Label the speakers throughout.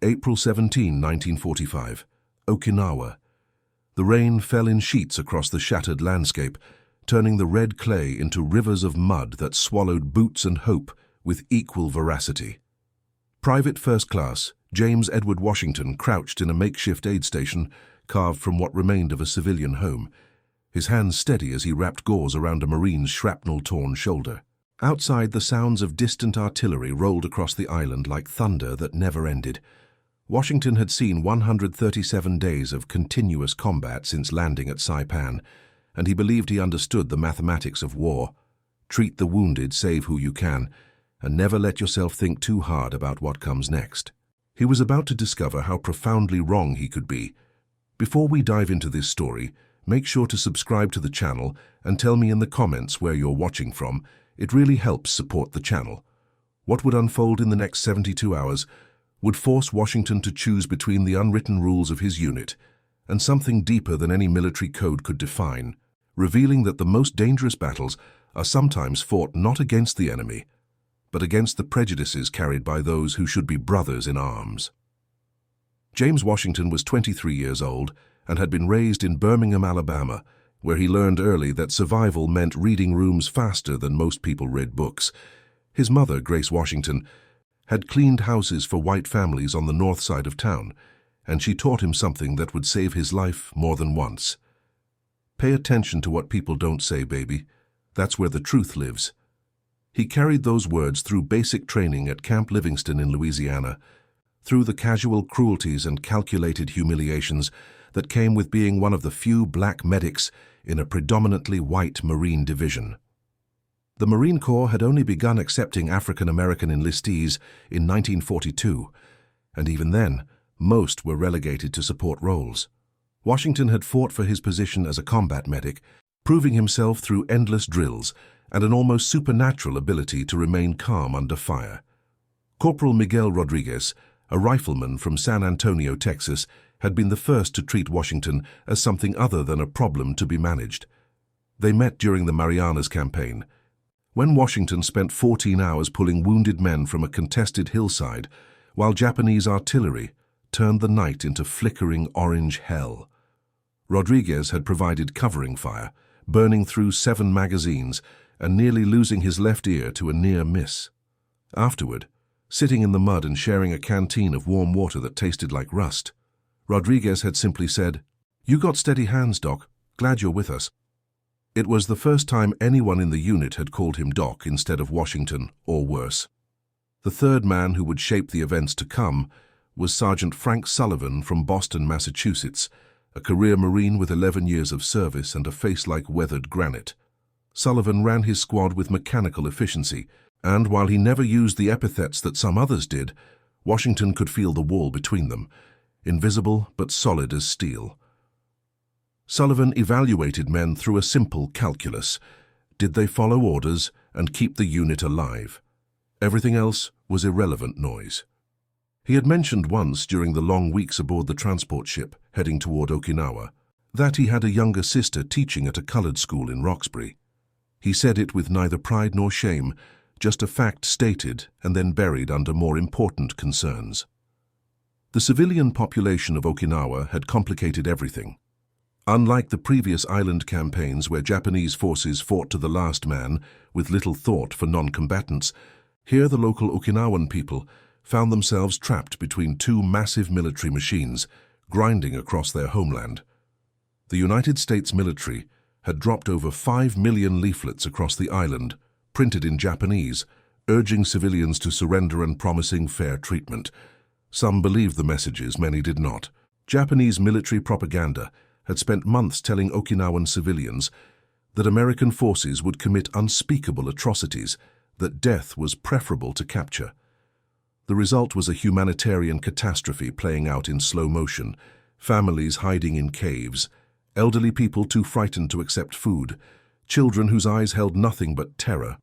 Speaker 1: April 17, 1945. Okinawa. The rain fell in sheets across the shattered landscape, turning the red clay into rivers of mud that swallowed boots and hope with equal voracity. Private First Class James Edward Washington crouched in a makeshift aid station carved from what remained of a civilian home, his hands steady as he wrapped gauze around a Marine's shrapnel-torn shoulder. Outside, the sounds of distant artillery rolled across the island like thunder that never ended. Washington had seen 137 days of continuous combat since landing at Saipan, and he believed he understood the mathematics of war. Treat the wounded, save who you can, and never let yourself think too hard about what comes next. He was about to discover how profoundly wrong he could be. Before we dive into this story, make sure to subscribe to the channel and tell me in the comments where you're watching from. It really helps support the channel. What would unfold in the next 72 hours would force Washington to choose between the unwritten rules of his unit and something deeper than any military code could define, revealing that the most dangerous battles are sometimes fought not against the enemy, but against the prejudices carried by those who should be brothers in arms. James Washington was 23 years old and had been raised in Birmingham, Alabama, where he learned early that survival meant reading rooms faster than most people read books. His mother, Grace Washington, had cleaned houses for white families on the north side of town, and she taught him something that would save his life more than once. Pay attention to what people don't say, baby. That's where the truth lives. He carried those words through basic training at Camp Livingston in Louisiana, through the casual cruelties and calculated humiliations that came with being one of the few black medics in a predominantly white Marine division. The Marine Corps had only begun accepting African-American enlistees in 1942, and even then, most were relegated to support roles. Washington had fought for his position as a combat medic, proving himself through endless drills and an almost supernatural ability to remain calm under fire. Corporal Miguel Rodriguez, a rifleman from San Antonio, Texas, had been the first to treat Washington as something other than a problem to be managed. They met during the Marianas Campaign, when Washington spent 14 hours pulling wounded men from a contested hillside, while Japanese artillery turned the night into flickering orange hell. Rodriguez had provided covering fire, burning through 7 magazines and nearly losing his left ear to a near miss. Afterward, sitting in the mud and sharing a canteen of warm water that tasted like rust, Rodriguez had simply said, "You got steady hands, Doc. Glad you're with us." It was the first time anyone in the unit had called him Doc instead of Washington, or worse. The third man who would shape the events to come was Sergeant Frank Sullivan from Boston, Massachusetts, a career Marine with 11 years of service and a face like weathered granite. Sullivan ran his squad with mechanical efficiency, and while he never used the epithets that some others did, Washington could feel the wall between them, invisible but solid as steel. Sullivan evaluated men through a simple calculus. Did they follow orders and keep the unit alive? Everything else was irrelevant noise. He had mentioned once during the long weeks aboard the transport ship heading toward Okinawa that he had a younger sister teaching at a colored school in Roxbury. He said it with neither pride nor shame, just a fact stated and then buried under more important concerns. The civilian population of Okinawa had complicated everything. Unlike the previous island campaigns where Japanese forces fought to the last man with little thought for non-combatants, here the local Okinawan people found themselves trapped between 2 massive military machines, grinding across their homeland. The United States military had dropped over 5 million leaflets across the island, printed in Japanese, urging civilians to surrender and promising fair treatment. Some believed the messages, many did not. Japanese military propaganda had spent months telling Okinawan civilians that American forces would commit unspeakable atrocities, that death was preferable to capture. The result was a humanitarian catastrophe playing out in slow motion, families hiding in caves, elderly people too frightened to accept food, children whose eyes held nothing but terror.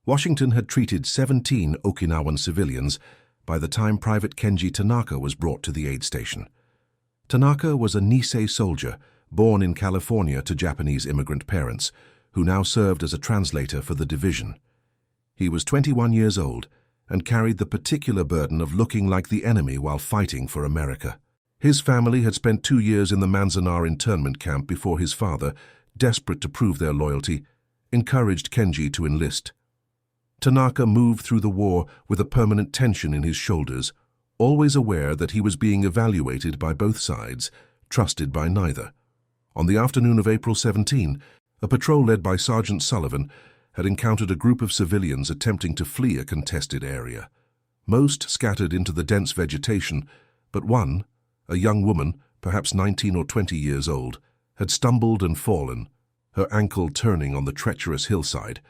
Speaker 1: Washington had treated 17 Okinawan civilians by the time Private Kenji Tanaka was brought to the aid station. Tanaka was a Nisei soldier, born in California to Japanese immigrant parents, who now served as a translator for the division. He was 21 years old and carried the particular burden of looking like the enemy while fighting for America. His family had spent 2 years in the Manzanar internment camp before his father, desperate to prove their loyalty, encouraged Kenji to enlist. Tanaka moved through the war with a permanent tension in his shoulders, always aware that he was being evaluated by both sides, trusted by neither. On the afternoon of April 17, a patrol led by Sergeant Sullivan had encountered a group of civilians attempting to flee a contested area. Most scattered into the dense vegetation, but one, a young woman, perhaps 19 or 20 years old, had stumbled and fallen, her ankle turning on the treacherous hillside.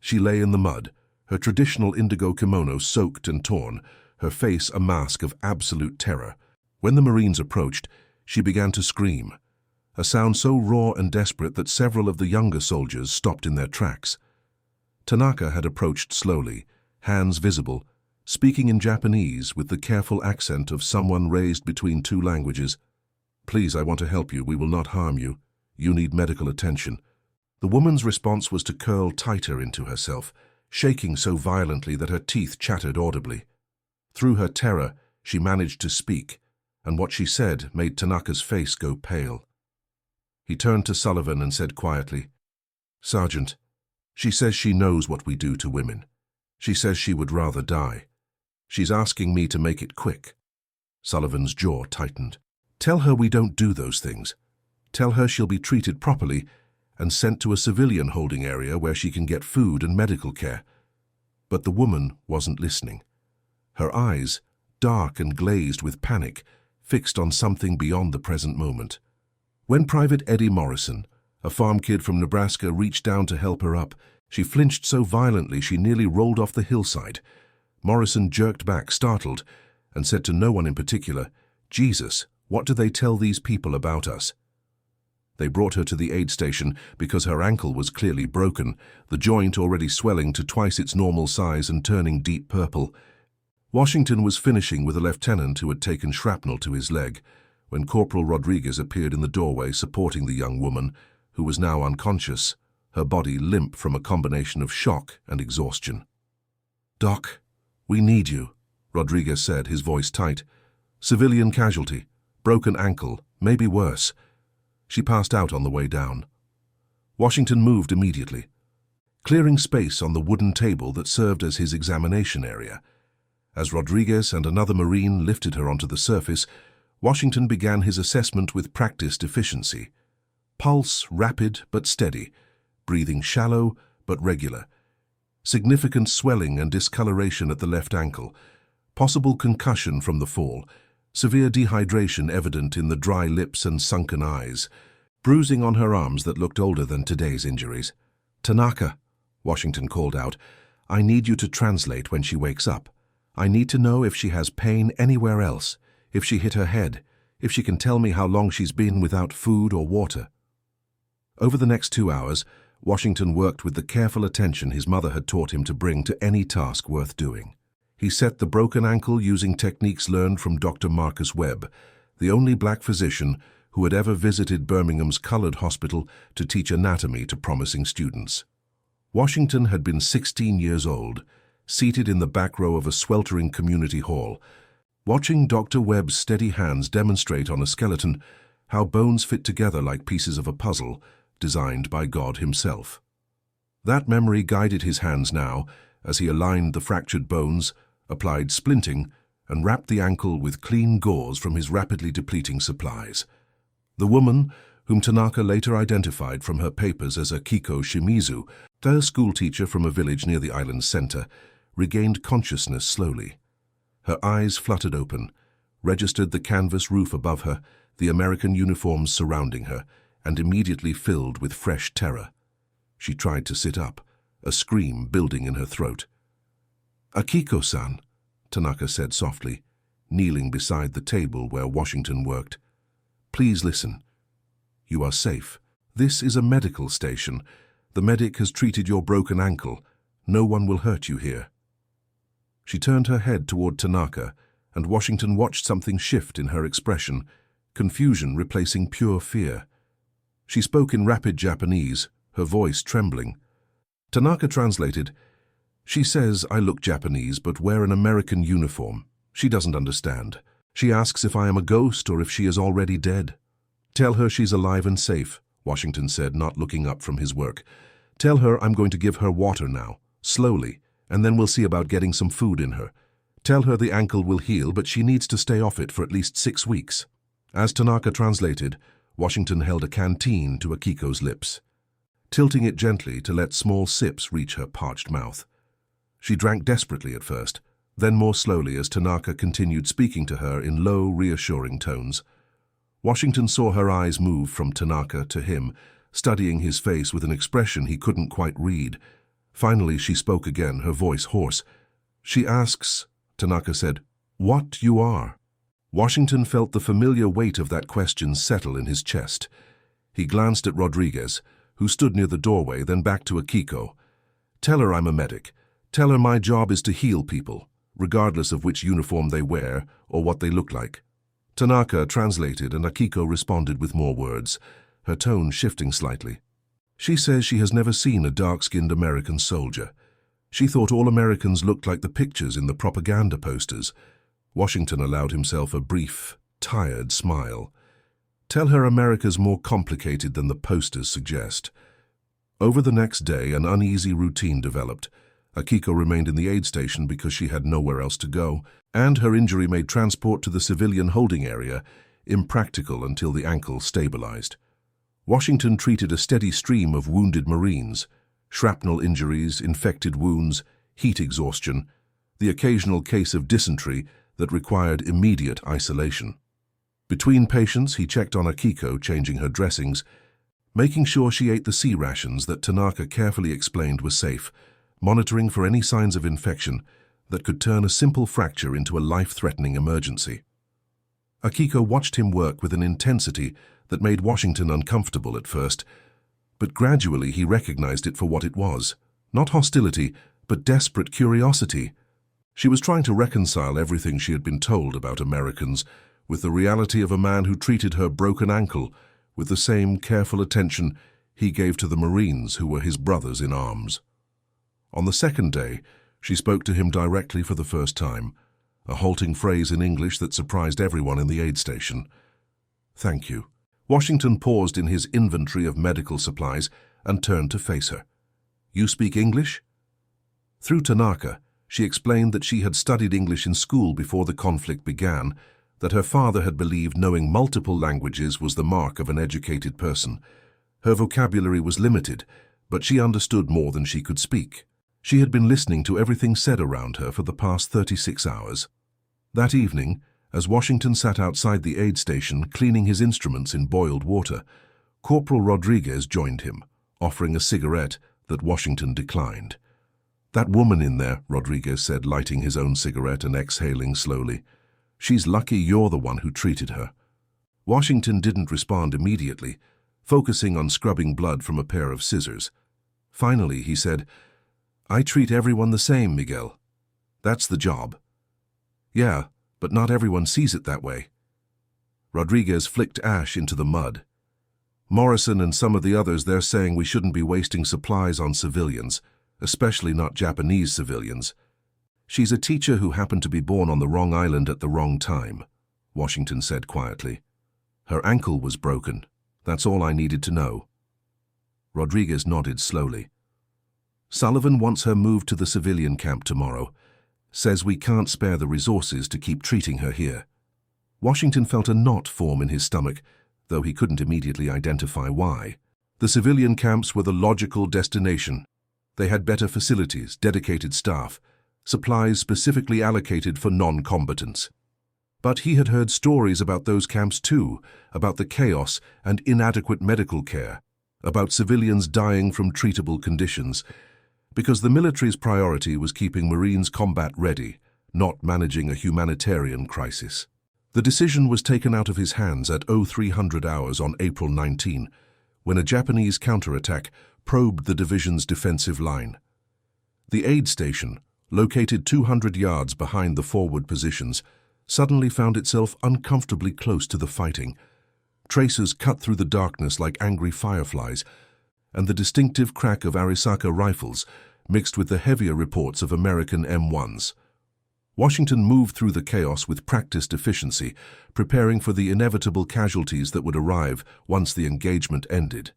Speaker 1: She lay in the mud, her traditional indigo kimono soaked and torn, her face a mask of absolute terror. When the Marines approached, she began to scream, a sound so raw and desperate that several of the younger soldiers stopped in their tracks. Tanaka had approached slowly, hands visible, speaking in Japanese with the careful accent of someone raised between two languages. "Please, I want to help you. We will not harm you. You need medical attention." The woman's response was to curl tighter into herself, shaking so violently that her teeth chattered audibly. Through her terror, she managed to speak, and what she said made Tanaka's face go pale. He turned to Sullivan and said quietly, "Sergeant, she says she knows what we do to women. She says she would rather die. She's asking me to make it quick." Sullivan's jaw tightened. "Tell her we don't do those things. Tell her she'll be treated properly and sent to a civilian holding area where she can get food and medical care." But the woman wasn't listening. Her eyes, dark and glazed with panic, fixed on something beyond the present moment. When Private Eddie Morrison, a farm kid from Nebraska, reached down to help her up, she flinched so violently she nearly rolled off the hillside. Morrison jerked back, startled, and said to no one in particular, "Jesus, what do they tell these people about us?" They brought her to the aid station because her ankle was clearly broken, the joint already swelling to twice its normal size and turning deep purple. Washington was finishing with a lieutenant who had taken shrapnel to his leg when Corporal Rodriguez appeared in the doorway supporting the young woman, who was now unconscious, her body limp from a combination of shock and exhaustion. "Doc, we need you," Rodriguez said, his voice tight. "Civilian casualty, broken ankle, maybe worse." She passed out on the way down. Washington moved immediately, clearing space on the wooden table that served as his examination area. As Rodriguez and another Marine lifted her onto the surface, Washington began his assessment with practiced efficiency. Pulse rapid but steady, breathing shallow but regular. Significant swelling and discoloration at the left ankle, possible concussion from the fall, severe dehydration evident in the dry lips and sunken eyes, bruising on her arms that looked older than today's injuries. "Tanaka," Washington called out, "I need you to translate when she wakes up. I need to know if she has pain anywhere else, if she hit her head, if she can tell me how long she's been without food or water." Over the next 2 hours, Washington worked with the careful attention his mother had taught him to bring to any task worth doing. He set the broken ankle using techniques learned from Dr. Marcus Webb, the only black physician who had ever visited Birmingham's colored hospital to teach anatomy to promising students. Washington had been 16 years old, seated in the back row of a sweltering community hall, watching Dr. Webb's steady hands demonstrate on a skeleton how bones fit together like pieces of a puzzle designed by God himself. That memory guided his hands now as he aligned the fractured bones, applied splinting, and wrapped the ankle with clean gauze from his rapidly depleting supplies. The woman, whom Tanaka later identified from her papers as Akiko Shimizu, their schoolteacher from a village near the island's center, regained consciousness slowly. Her eyes fluttered open, registered the canvas roof above her, the American uniforms surrounding her, and immediately filled with fresh terror. She tried to sit up, a scream building in her throat. "Akiko-san," Tanaka said softly, kneeling beside the table where Washington worked. "Please listen. You are safe. This is a medical station. The medic has treated your broken ankle. No one will hurt you here." She turned her head toward Tanaka, and Washington watched something shift in her expression, confusion replacing pure fear. She spoke in rapid Japanese, her voice trembling. Tanaka translated, She says I look Japanese but wear an American uniform. She doesn't understand. She asks if I am a ghost or if she is already dead. Tell her she's alive and safe, Washington said, not looking up from his work. Tell her I'm going to give her water now, slowly, and then we'll see about getting some food in her. Tell her the ankle will heal, but she needs to stay off it for at least 6 weeks. As Tanaka translated, Washington held a canteen to Akiko's lips, tilting it gently to let small sips reach her parched mouth. She drank desperately at first, then more slowly as Tanaka continued speaking to her in low, reassuring tones. Washington saw her eyes move from Tanaka to him, studying his face with an expression he couldn't quite read. Finally, she spoke again, her voice hoarse. She asks, Tanaka said, what you are. Washington felt the familiar weight of that question settle in his chest. He glanced at Rodriguez, who stood near the doorway, then back to Akiko. Tell her I'm a medic. Tell her my job is to heal people, regardless of which uniform they wear or what they look like. Tanaka translated and Akiko responded with more words, her tone shifting slightly. She says she has never seen a dark-skinned American soldier. She thought all Americans looked like the pictures in the propaganda posters. Washington allowed himself a brief, tired smile. Tell her America's more complicated than the posters suggest. Over the next day, an uneasy routine developed. Akiko remained in the aid station because she had nowhere else to go, and her injury made transport to the civilian holding area impractical until the ankle stabilized. Washington treated a steady stream of wounded Marines, shrapnel injuries, infected wounds, heat exhaustion, the occasional case of dysentery that required immediate isolation. Between patients, he checked on Akiko, changing her dressings, making sure she ate the sea rations that Tanaka carefully explained were safe, monitoring for any signs of infection that could turn a simple fracture into a life-threatening emergency. Akiko watched him work with an intensity that made Washington uncomfortable at first, but gradually he recognized it for what it was, not hostility, but desperate curiosity. She was trying to reconcile everything she had been told about Americans with the reality of a man who treated her broken ankle with the same careful attention he gave to the Marines who were his brothers in arms. On the second day, she spoke to him directly for the first time, a halting phrase in English that surprised everyone in the aid station. Thank you. Washington paused in his inventory of medical supplies and turned to face her. You speak English? Through Tanaka, she explained that she had studied English in school before the conflict began, that her father had believed knowing multiple languages was the mark of an educated person. Her vocabulary was limited, but she understood more than she could speak. She had been listening to everything said around her for the past 36 hours. That evening, as Washington sat outside the aid station cleaning his instruments in boiled water, Corporal Rodriguez joined him, offering a cigarette that Washington declined. That woman in there, Rodriguez said, lighting his own cigarette and exhaling slowly. She's lucky you're the one who treated her. Washington didn't respond immediately, focusing on scrubbing blood from a pair of scissors. Finally, he said, I treat everyone the same, Miguel. That's the job. Yeah, but not everyone sees it that way. Rodriguez flicked ash into the mud. Morrison and some of the others, they're saying we shouldn't be wasting supplies on civilians, especially not Japanese civilians. She's a teacher who happened to be born on the wrong island at the wrong time, Washington said quietly. Her ankle was broken. That's all I needed to know. Rodriguez nodded slowly. Sullivan wants her moved to the civilian camp tomorrow. Says we can't spare the resources to keep treating her here. Washington felt a knot form in his stomach, though he couldn't immediately identify why. The civilian camps were the logical destination. They had better facilities, dedicated staff, supplies specifically allocated for non-combatants. But he had heard stories about those camps too, about the chaos and inadequate medical care, about civilians dying from treatable conditions, because the military's priority was keeping Marines combat ready, not managing a humanitarian crisis. The decision was taken out of his hands at 0300 hours on April 19, when a Japanese counterattack probed the division's defensive line. The aid station, located 200 yards behind the forward positions, suddenly found itself uncomfortably close to the fighting. Tracers cut through the darkness like angry fireflies, and the distinctive crack of Arisaka rifles mixed with the heavier reports of American M1s. Washington moved through the chaos with practiced efficiency, preparing for the inevitable casualties that would arrive once the engagement ended.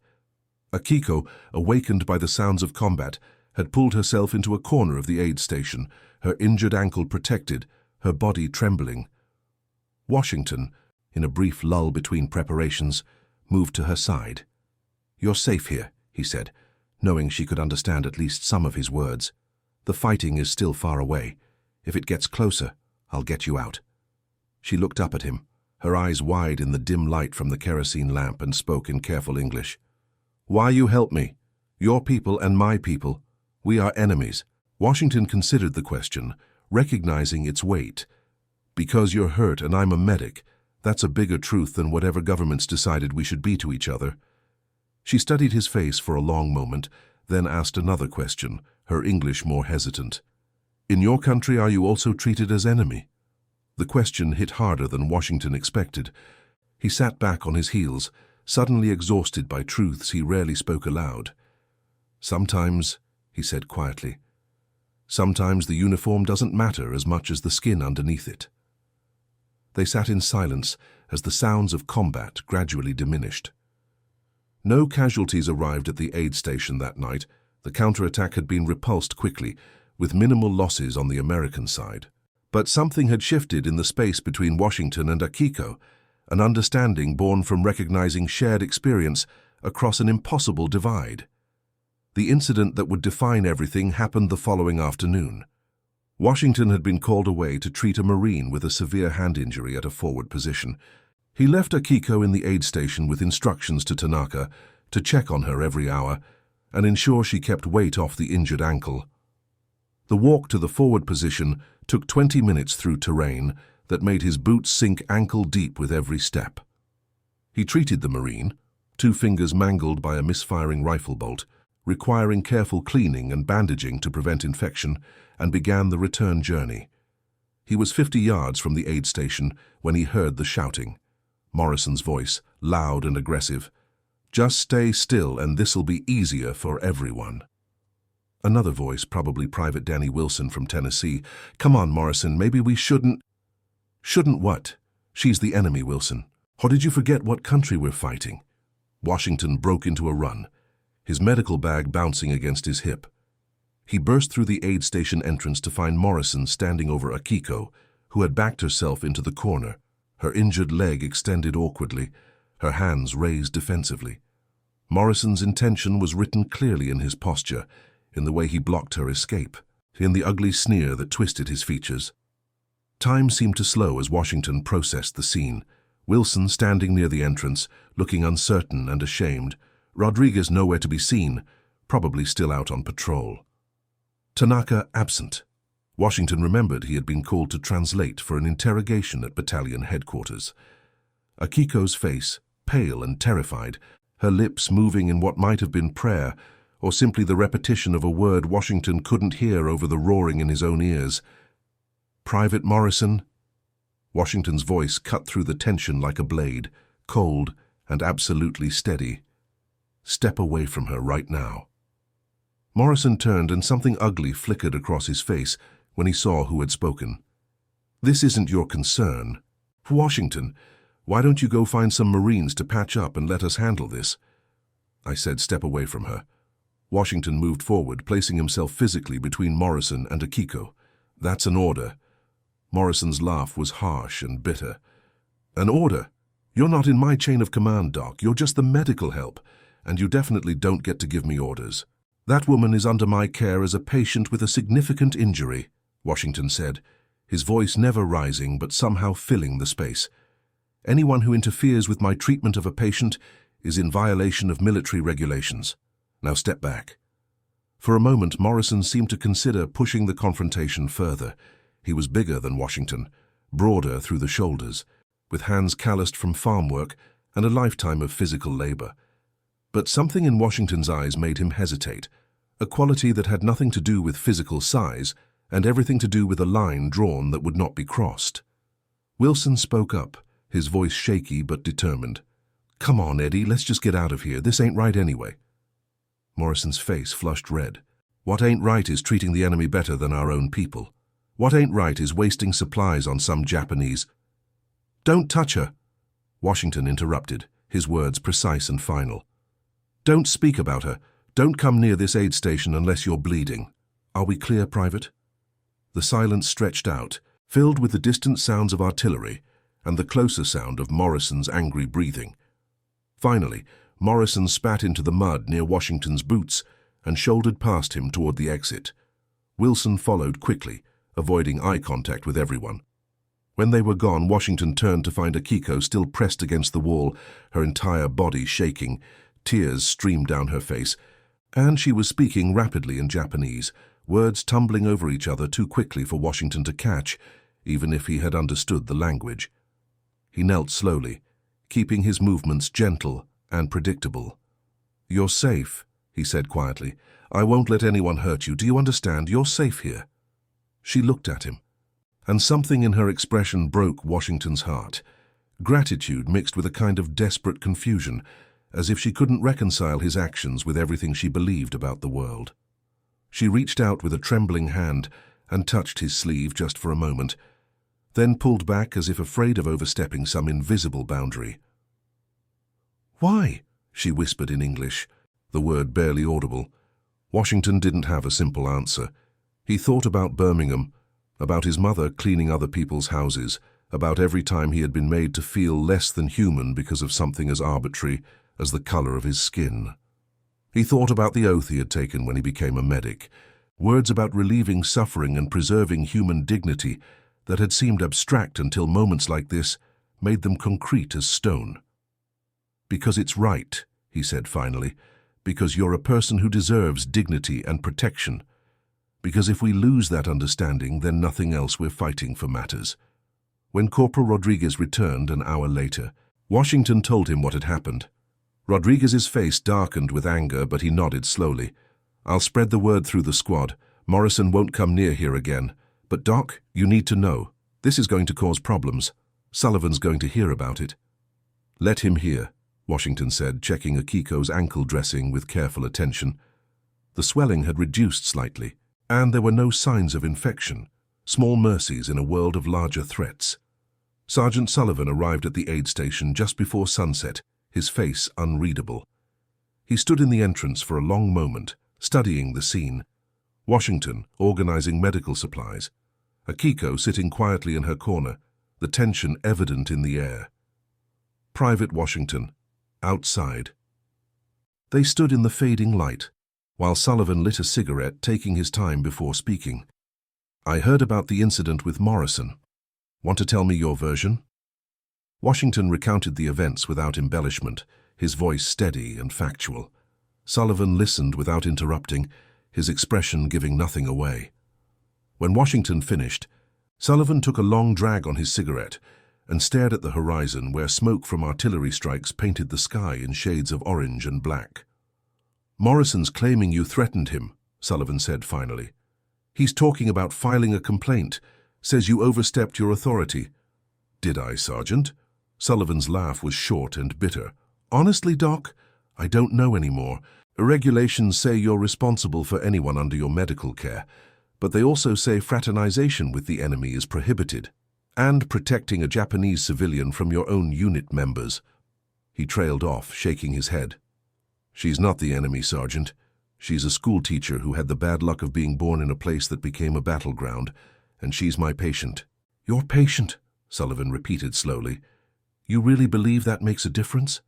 Speaker 1: Akiko, awakened by the sounds of combat, had pulled herself into a corner of the aid station, her injured ankle protected, her body trembling. Washington, in a brief lull between preparations, moved to her side. "You're safe here," he said, knowing she could understand at least some of his words. "The fighting is still far away. If it gets closer, I'll get you out." She looked up at him, her eyes wide in the dim light from the kerosene lamp, and spoke in careful English. "Why you help me? Your people and my people. We are enemies." Washington considered the question, recognizing its weight. "Because you're hurt and I'm a medic, that's a bigger truth than whatever governments decided we should be to each other." She studied his face for a long moment, then asked another question, her English more hesitant. "In your country, are you also treated as enemy?" The question hit harder than Washington expected. He sat back on his heels, suddenly exhausted by truths he rarely spoke aloud. "Sometimes," he said quietly, "sometimes the uniform doesn't matter as much as the skin underneath it." They sat in silence as the sounds of combat gradually diminished. No casualties arrived at the aid station that night. The counterattack had been repulsed quickly, with minimal losses on the American side. But something had shifted in the space between Washington and Akiko, an understanding born from recognizing shared experience across an impossible divide. The incident that would define everything happened the following afternoon. Washington had been called away to treat a Marine with a severe hand injury at a forward position. He left Akiko in the aid station with instructions to Tanaka to check on her every hour and ensure she kept weight off the injured ankle. The walk to the forward position took 20 minutes through terrain that made his boots sink ankle-deep with every step. He treated the Marine, 2 fingers mangled by a misfiring rifle bolt, requiring careful cleaning and bandaging to prevent infection, and began the return journey. He was 50 yards from the aid station when he heard the shouting. Morrison's voice, loud and aggressive. "Just stay still and this'll be easier for everyone." Another voice, probably Private Danny Wilson from Tennessee. "Come on, Morrison, maybe we shouldn't—" "Shouldn't what? She's the enemy, Wilson. Or did you forget what country we're fighting?" Washington broke into a run, his medical bag bouncing against his hip. He burst through the aid station entrance to find Morrison standing over Akiko, who had backed herself into the corner, her injured leg extended awkwardly, her hands raised defensively. Morrison's intention was written clearly in his posture, in the way he blocked her escape, in the ugly sneer that twisted his features. Time seemed to slow as Washington processed the scene. Wilson standing near the entrance, looking uncertain and ashamed. Rodriguez nowhere to be seen, probably still out on patrol. Tanaka absent. Washington remembered he had been called to translate for an interrogation at battalion headquarters. Akiko's face, pale and terrified, her lips moving in what might have been prayer, or simply the repetition of a word Washington couldn't hear over the roaring in his own ears. "Private Morrison?" Washington's voice cut through the tension like a blade, cold and absolutely steady. "Step away from her right now." Morrison turned and something ugly flickered across his face when he saw who had spoken. "This isn't your concern. Washington, why don't you go find some Marines to patch up and let us handle this?" I said, "Step away from her." Washington moved forward, placing himself physically between Morrison and Akiko. "That's an order." Morrison's laugh was harsh and bitter. "An order? You're not in my chain of command, Doc. You're just the medical help, and you definitely don't get to give me orders." "That woman is under my care as a patient with a significant injury," Washington said, his voice never rising but somehow filling the space. "Anyone who interferes with my treatment of a patient is in violation of military regulations. Now step back." For a moment, Morrison seemed to consider pushing the confrontation further. He was bigger than Washington, broader through the shoulders, with hands calloused from farm work and a lifetime of physical labor. But something in Washington's eyes made him hesitate, a quality that had nothing to do with physical size and everything to do with a line drawn that would not be crossed. Wilson spoke up, his voice shaky but determined. "Come on, Eddie, let's just get out of here. This ain't right anyway." Morrison's face flushed red. What ain't right is treating the enemy better than our own people. What ain't right is wasting supplies on some Japanese. Don't touch her, Washington interrupted, his words precise and final. Don't speak about her. Don't come near this aid station unless you're bleeding. Are we clear, Private? The silence stretched out, filled with the distant sounds of artillery and the closer sound of Morrison's angry breathing. Finally, Morrison spat into the mud near Washington's boots and shouldered past him toward the exit. Wilson followed quickly, avoiding eye contact with everyone. When they were gone, Washington turned to find Akiko still pressed against the wall, her entire body shaking. Tears streamed down her face, and she was speaking rapidly in Japanese, words tumbling over each other too quickly for Washington to catch, even if he had understood the language. He knelt slowly, keeping his movements gentle and predictable. "You're safe," he said quietly. "I won't let anyone hurt you. Do you understand? You're safe here." She looked at him, and something in her expression broke Washington's heart. Gratitude mixed with a kind of desperate confusion, as if she couldn't reconcile his actions with everything she believed about the world. She reached out with a trembling hand and touched his sleeve just for a moment, then pulled back as if afraid of overstepping some invisible boundary. "Why?" she whispered in English, the word barely audible. Washington didn't have a simple answer. He thought about Birmingham, about his mother cleaning other people's houses, about every time he had been made to feel less than human because of something as arbitrary as the color of his skin. He thought about the oath he had taken when he became a medic, words about relieving suffering and preserving human dignity that had seemed abstract until moments like this made them concrete as stone. "Because it's right," he said finally, "because you're a person who deserves dignity and protection. Because if we lose that understanding, then nothing else we're fighting for matters." When Corporal Rodriguez returned an hour later, Washington told him what had happened. Rodriguez's face darkened with anger, but he nodded slowly. "I'll spread the word through the squad. Morrison won't come near here again. But Doc, you need to know. This is going to cause problems. Sullivan's going to hear about it." "Let him hear," Washington said, checking Akiko's ankle dressing with careful attention. The swelling had reduced slightly, and there were no signs of infection. Small mercies in a world of larger threats. Sergeant Sullivan arrived at the aid station just before sunset, his face unreadable. He stood in the entrance for a long moment, studying the scene. Washington, organizing medical supplies. Akiko sitting quietly in her corner, the tension evident in the air. Private Washington, outside. They stood in the fading light, while Sullivan lit a cigarette, taking his time before speaking. "I heard about the incident with Morrison. Want to tell me your version?" Washington recounted the events without embellishment, his voice steady and factual. Sullivan listened without interrupting, his expression giving nothing away. When Washington finished, Sullivan took a long drag on his cigarette and stared at the horizon where smoke from artillery strikes painted the sky in shades of orange and black. "Morrison's claiming you threatened him," Sullivan said finally. "He's talking about filing a complaint, says you overstepped your authority." "Did I, Sergeant?" Sullivan's laugh was short and bitter. "Honestly, Doc, I don't know anymore. Regulations say you're responsible for anyone under your medical care, but they also say fraternization with the enemy is prohibited, and protecting a Japanese civilian from your own unit members." He trailed off, shaking his head. "She's not the enemy, Sergeant. She's a school teacher who had the bad luck of being born in a place that became a battleground, and she's my patient." "Your patient," Sullivan repeated slowly. "You really believe that makes a difference?"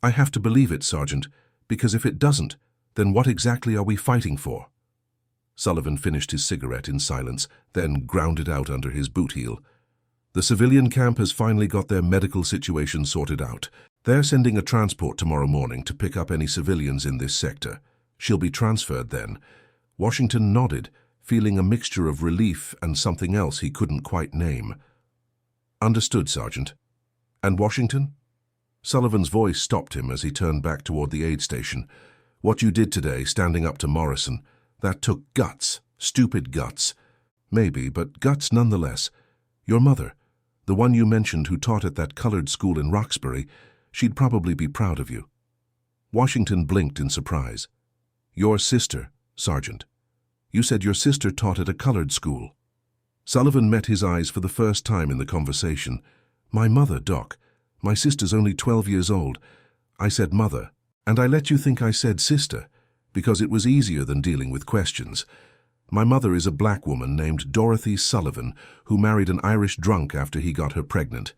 Speaker 1: "I have to believe it, Sergeant, because if it doesn't, then what exactly are we fighting for?" Sullivan finished his cigarette in silence, then ground it out under his boot heel. "The civilian camp has finally got their medical situation sorted out. They're sending a transport tomorrow morning to pick up any civilians in this sector. She'll be transferred then." Washington nodded, feeling a mixture of relief and something else he couldn't quite name. "Understood, Sergeant. And Washington?" Sullivan's voice stopped him as he turned back toward the aid station. "What you did today, standing up to Morrison, that took guts, stupid guts. Maybe, but guts nonetheless. Your mother, the one you mentioned who taught at that colored school in Roxbury, she'd probably be proud of you." Washington blinked in surprise. "Your sister," Sergeant. You said your sister taught at a colored school. Sullivan met his eyes for the first time in the conversation. My mother, Doc. My sister's only 12 years old. I said mother, and I let you think I said sister, because it was easier than dealing with questions. My mother is a black woman named Dorothy Sullivan who married an Irish drunk after he got her pregnant.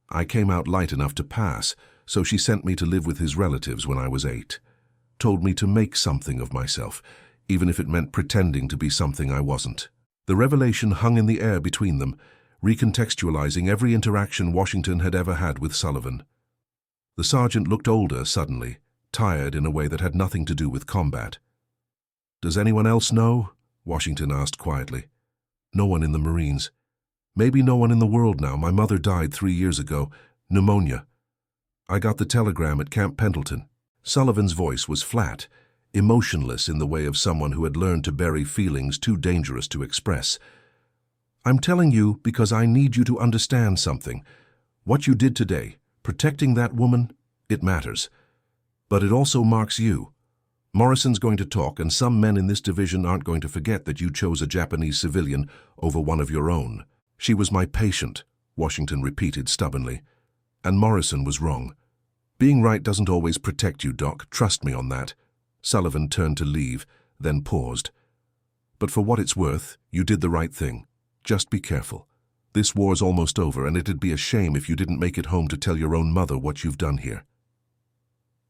Speaker 1: I came out light enough to pass, so she sent me to live with his relatives when I was 8. Told me to make something of myself, even if it meant pretending to be something I wasn't. The revelation hung in the air between them, recontextualizing every interaction Washington had ever had with Sullivan. The sergeant looked older suddenly, tired in a way that had nothing to do with combat. Does anyone else know? Washington asked quietly. No one in the Marines. Maybe no one in the world now. My mother died 3 years ago. Pneumonia. I got the telegram at Camp Pendleton. Sullivan's voice was flat, emotionless in the way of someone who had learned to bury feelings too dangerous to express. I'm telling you because I need you to understand something. What you did today, protecting that woman, it matters. But it also marks you. Morrison's going to talk, and some men in this division aren't going to forget that you chose a Japanese civilian over one of your own. She was my patient, Washington repeated stubbornly. And Morrison was wrong. Being right doesn't always protect you, Doc. Trust me on that. Sullivan turned to leave, then paused. But for what it's worth, you did the right thing. Just be careful. This war's almost over, and it'd be a shame if you didn't make it home to tell your own mother what you've done here.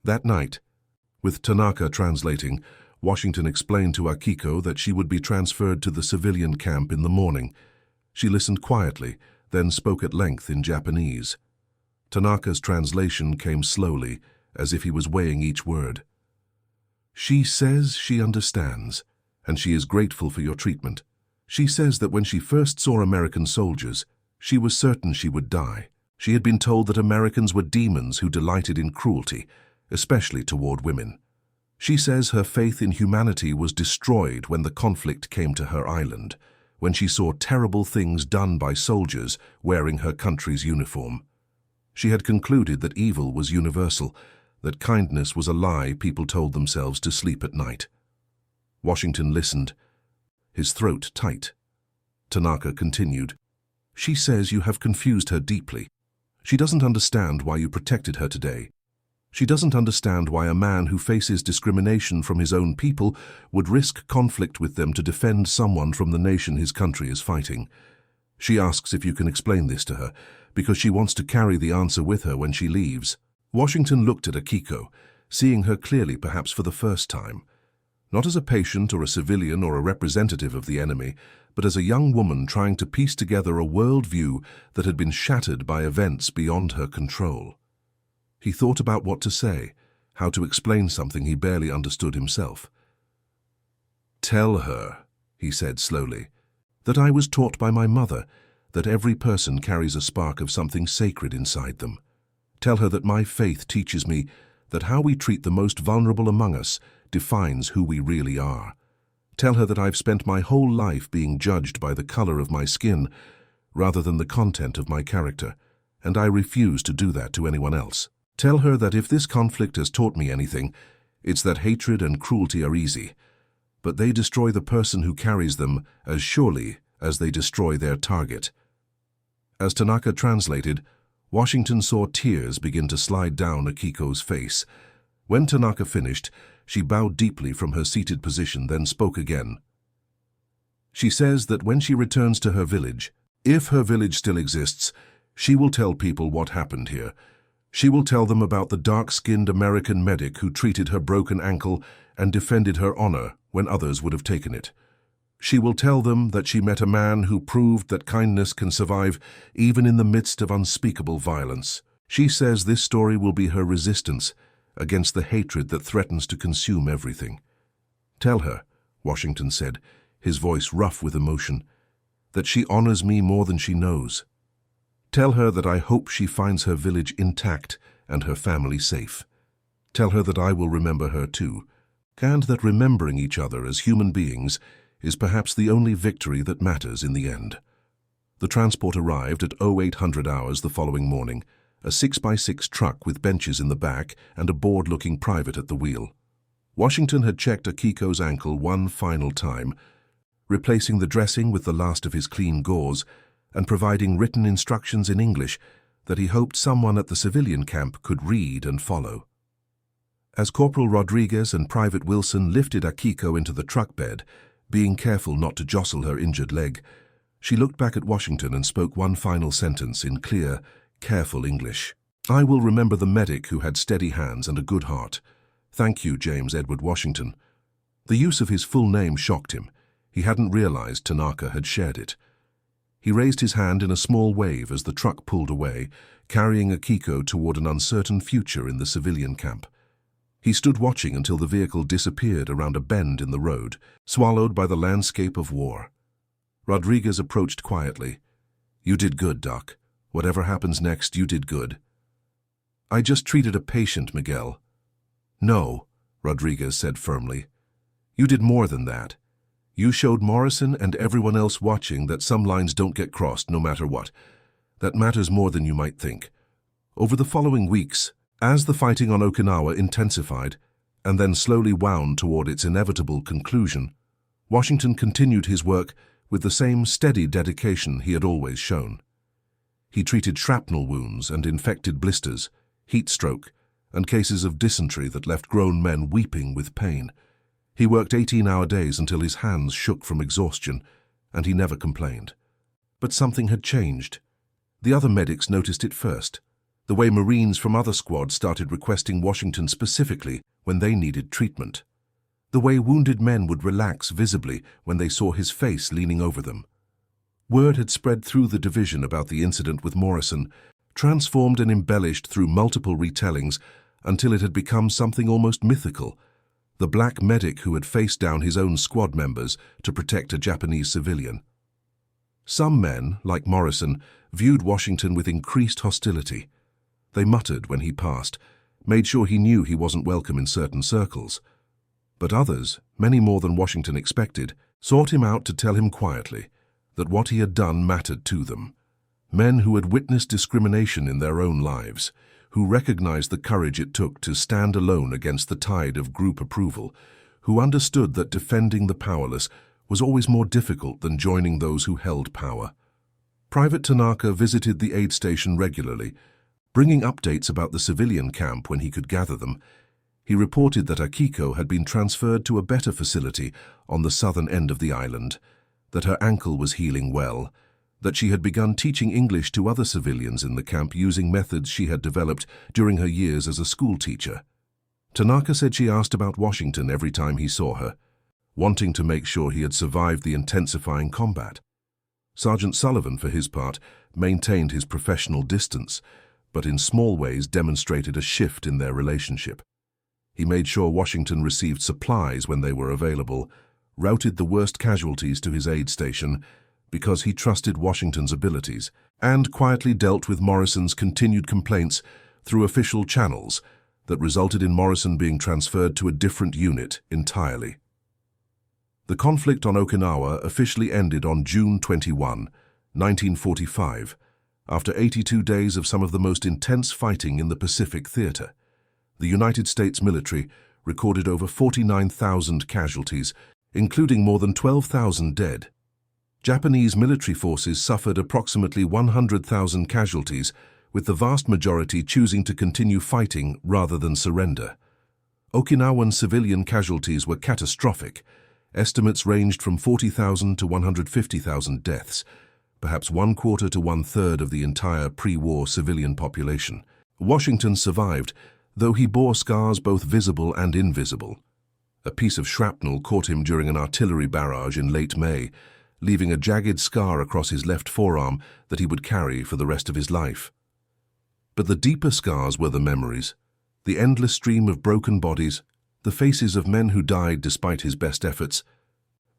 Speaker 1: That night, with Tanaka translating, Washington explained to Akiko that she would be transferred to the civilian camp in the morning. She listened quietly, then spoke at length in Japanese. Tanaka's translation came slowly, as if he was weighing each word. She says she understands, and she is grateful for your treatment. She says that when she first saw American soldiers, she was certain she would die. She had been told that Americans were demons who delighted in cruelty, especially toward women. She says her faith in humanity was destroyed when the conflict came to her island, when she saw terrible things done by soldiers wearing her country's uniform. She had concluded that evil was universal, that kindness was a lie people told themselves to sleep at night. Washington listened, his throat tight. Tanaka continued. She says you have confused her deeply. She doesn't understand why you protected her today. She doesn't understand why a man who faces discrimination from his own people would risk conflict with them to defend someone from the nation his country is fighting. She asks if you can explain this to her, because she wants to carry the answer with her when she leaves. Washington looked at Akiko, seeing her clearly perhaps for the first time. Not as a patient or a civilian or a representative of the enemy, but as a young woman trying to piece together a worldview that had been shattered by events beyond her control. He thought about what to say, how to explain something he barely understood himself. Tell her, he said slowly, that I was taught by my mother that every person carries a spark of something sacred inside them. Tell her that my faith teaches me that how we treat the most vulnerable among us defines who we really are. Tell her that I've spent my whole life being judged by the color of my skin rather than the content of my character, and I refuse to do that to anyone else. Tell her that if this conflict has taught me anything, it's that hatred and cruelty are easy, but they destroy the person who carries them as surely as they destroy their target. As Tanaka translated, Washington saw tears begin to slide down Akiko's face. When Tanaka finished, she bowed deeply from her seated position, then spoke again. She says that when she returns to her village, if her village still exists, she will tell people what happened here. She will tell them about the dark-skinned American medic who treated her broken ankle and defended her honor when others would have taken it. She will tell them that she met a man who proved that kindness can survive even in the midst of unspeakable violence. She says this story will be her resistance against the hatred that threatens to consume everything. Tell her, Washington said, his voice rough with emotion, that she honors me more than she knows. Tell her that I hope she finds her village intact and her family safe. Tell her that I will remember her too, and that remembering each other as human beings is perhaps the only victory that matters in the end. The transport arrived at 0800 hours the following morning, a 6x6 truck with benches in the back and a bored-looking private at the wheel. Washington had checked Akiko's ankle one final time, replacing the dressing with the last of his clean gauze and providing written instructions in English that he hoped someone at the civilian camp could read and follow. As Corporal Rodriguez and Private Wilson lifted Akiko into the truck bed, being careful not to jostle her injured leg, she looked back at Washington and spoke one final sentence in clear, careful English. "I will remember the medic who had steady hands and a good heart. Thank you, James Edward Washington." The use of his full name shocked him. He hadn't realized Tanaka had shared it. He raised his hand in a small wave as the truck pulled away, carrying Akiko toward an uncertain future in the civilian camp. He stood watching until the vehicle disappeared around a bend in the road, swallowed by the landscape of war. Rodriguez approached quietly. "You did good, Doc. Whatever happens next, you did good." "I just treated a patient, Miguel." "No," Rodriguez said firmly. "You did more than that. You showed Morrison and everyone else watching that some lines don't get crossed no matter what. That matters more than you might think." Over the following weeks, as the fighting on Okinawa intensified and then slowly wound toward its inevitable conclusion, Washington continued his work with the same steady dedication he had always shown. He treated shrapnel wounds and infected blisters, heat stroke, and cases of dysentery that left grown men weeping with pain. He worked 18-hour days until his hands shook from exhaustion, and he never complained. But something had changed. The other medics noticed it first, the way Marines from other squads started requesting Washington specifically when they needed treatment. The way wounded men would relax visibly when they saw his face leaning over them. Word had spread through the division about the incident with Morrison, transformed and embellished through multiple retellings until it had become something almost mythical. The black medic who had faced down his own squad members to protect a Japanese civilian. Some men, like Morrison, viewed Washington with increased hostility. They muttered when he passed, made sure he knew he wasn't welcome in certain circles. But others, many more than Washington expected, sought him out to tell him quietly that what he had done mattered to them. Men who had witnessed discrimination in their own lives, who recognized the courage it took to stand alone against the tide of group approval, who understood that defending the powerless was always more difficult than joining those who held power. Private Tanaka visited the aid station regularly, bringing updates about the civilian camp when he could gather them. He reported that Akiko had been transferred to a better facility on the southern end of the island, that her ankle was healing well, that she had begun teaching English to other civilians in the camp using methods she had developed during her years as a school teacher. Tanaka said she asked about Washington every time he saw her, wanting to make sure he had survived the intensifying combat. Sergeant Sullivan, for his part, maintained his professional distance, but in small ways demonstrated a shift in their relationship. He made sure Washington received supplies when they were available, routed the worst casualties to his aid station, because he trusted Washington's abilities, and quietly dealt with Morrison's continued complaints through official channels that resulted in Morrison being transferred to a different unit entirely. The conflict on Okinawa officially ended on June 21, 1945, after 82 days of some of the most intense fighting in the Pacific Theater. The United States military recorded over 49,000 casualties, including more than 12,000 dead. Japanese military forces suffered approximately 100,000 casualties, with the vast majority choosing to continue fighting rather than surrender. Okinawan civilian casualties were catastrophic. Estimates ranged from 40,000 to 150,000 deaths, perhaps 1/4 to 1/3 of the entire pre-war civilian population. Washington survived, though he bore scars both visible and invisible. A piece of shrapnel caught him during an artillery barrage in late May, leaving a jagged scar across his left forearm that he would carry for the rest of his life. But the deeper scars were the memories, the endless stream of broken bodies, the faces of men who died despite his best efforts,